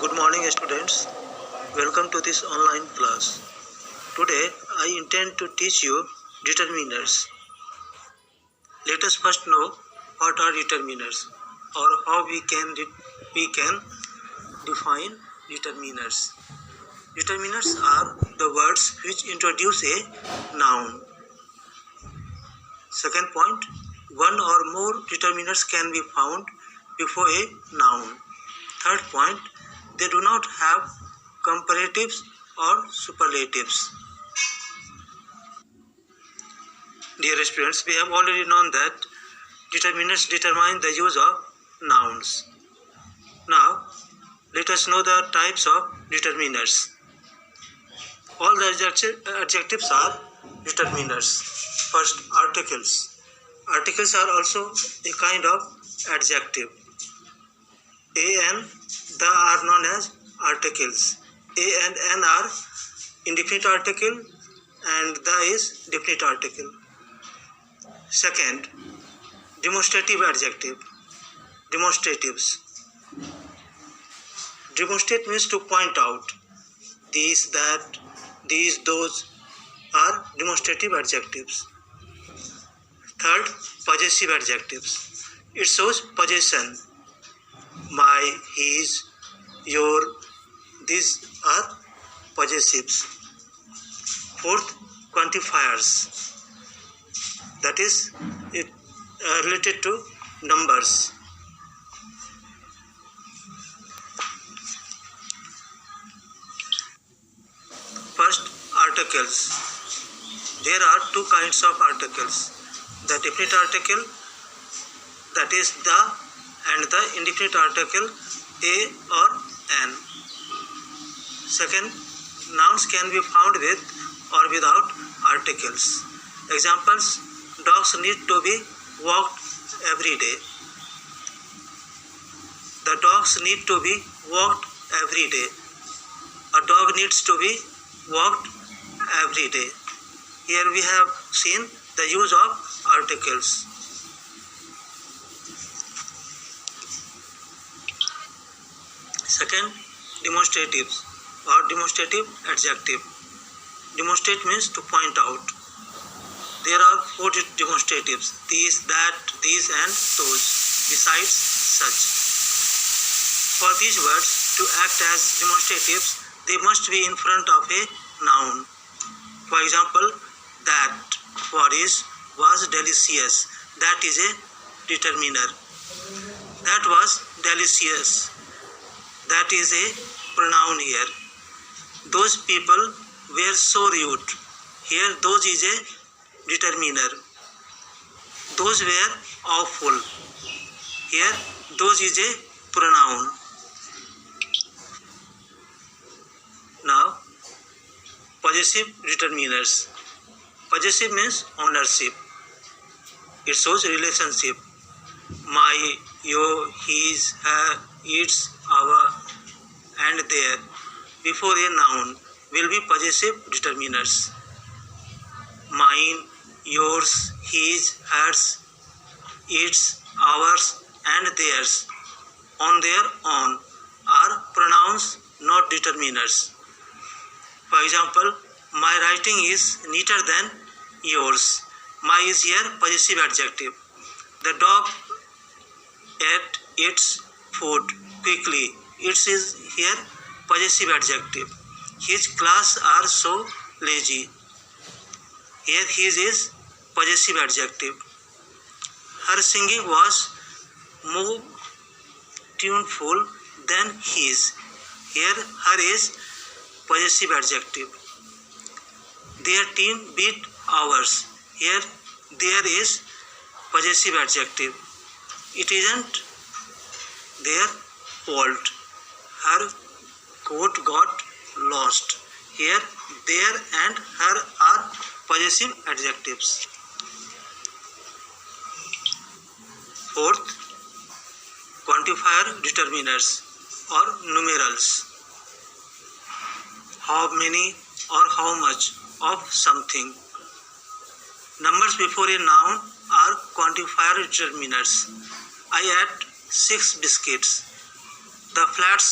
Good morning, students. Welcome to this online class. Today, I intend to teach you determiners. Let us first know what are determiners or how we can define determiners. Determiners are the words which introduce a noun. Second point, one or more determiners can be found before a noun. Third point, they do not have comparatives or superlatives. Dear students, we have already known that determiners determine the use of nouns. Now, let us know the types of determiners. All the adjectives are determiners. First, articles. Articles are also a kind of adjective. A and the are known as articles. A and N are indefinite article and the is definite article. Second, demonstrative adjective. Demonstratives. Demonstrate means to point out. These, that, these, those are demonstrative adjectives. Third, possessive adjectives. It shows possession. My, his, your, these are possessives. Fourth, quantifiers. That is it related to numbers. First, articles. There are two kinds of articles. The definite article, that is the, and the indefinite article a or an. Second, nouns can be found with or without articles. Examples, dogs need to be walked every day. The dogs need to be walked every day. A dog needs to be walked every day. Here we have seen the use of articles. Second, demonstratives or demonstrative adjective. Demonstrate means to point out. There are four demonstratives: these, that, these, and those, besides such. For these words to act as demonstratives, they must be in front of a noun. For example, that for is was delicious. That is a determiner. That was delicious. That is a pronoun here. Those people were so rude. Here those is a determiner. Those were awful. Here those is a pronoun. Now, possessive determiners. Possessive means ownership. It shows relationship. My, your, his, her, its, our, and their before a noun will be possessive determiners. Mine, yours, his, hers, its, ours, and theirs on their own are pronouns, not determiners. For example, my writing is neater than yours. My is here possessive adjective. The dog ate its food quickly. Its is here possessive adjective. His class are so lazy. Here his is possessive adjective. Her singing was more tuneful than his. Here her is possessive adjective. Their team beat ours. Here there is possessive adjective. It isn't their fault. Her coat got lost. Here their and her are possessive adjectives. Fourth, quantifier determiners or numerals. How many or how much of something. Numbers before a noun are quantifier determiners. I ate 6 biscuits. The flats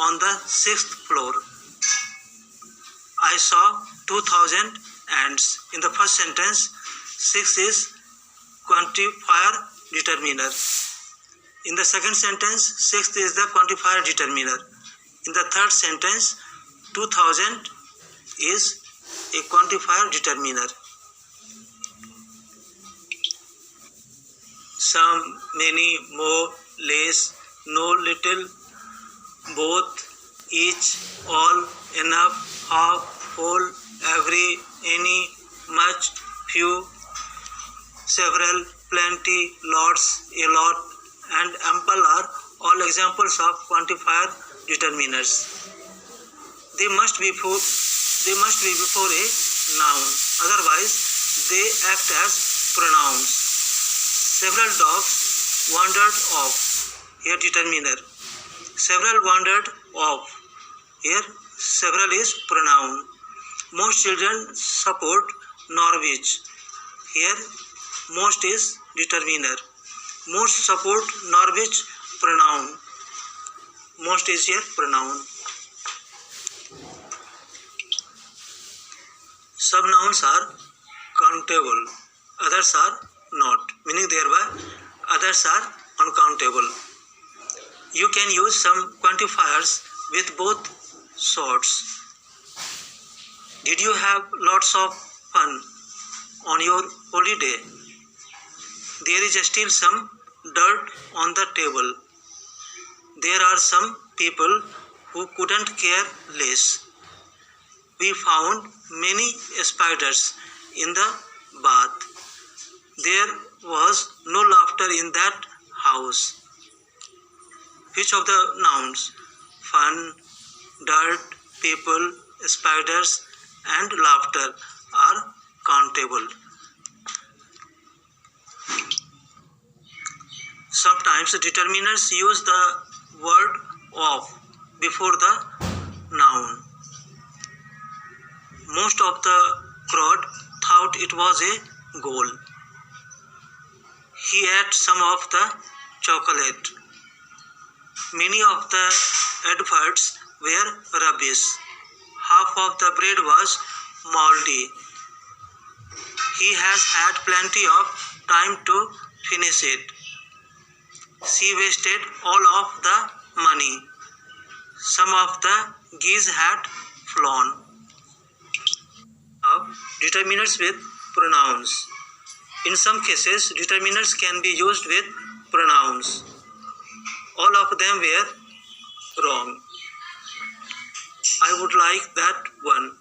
on the 6th floor. I saw 2000 ants. In the first sentence, 6 is quantifier determiner. In the second sentence, 6 is the quantifier determiner. In the third sentence, 2000 is a quantifier determiner. Some, many, more, less, no, little, both, each, all, enough, half, whole, every, any, much, few, several, plenty, lots, a lot, and ample are all examples of quantifier determiners. They must be before a noun, otherwise they act as pronouns. Several dogs wandered off. Here determiner. Several wandered off. Here several is pronoun. Most children support Norwich. Here most is determiner. Most support Norwich, pronoun. Most is here pronoun. Some nouns are countable, others are not, meaning thereby others are uncountable. You can use some quantifiers with both sorts. Did you have lots of fun on your holiday? There is still some dirt on the table. There are some people who couldn't care less. We found many spiders in the bath. There was no laughter in that house. Which of the nouns, fun, dirt, people, spiders, and laughter, are countable? Sometimes determiners use the word of before the noun. Most of the crowd thought it was a goal. He ate some of the chocolate. Many of the adverts were rubbish. Half of the bread was moldy. He has had plenty of time to finish it. She wasted all of the money. Some of the geese had flown. Determiners with pronouns. In some cases, determiners can be used with pronouns. All of them were wrong. I would like that one.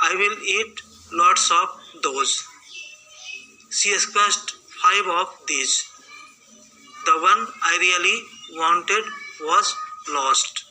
I will eat lots of those. She squashed 5 of these. The one I really wanted was lost.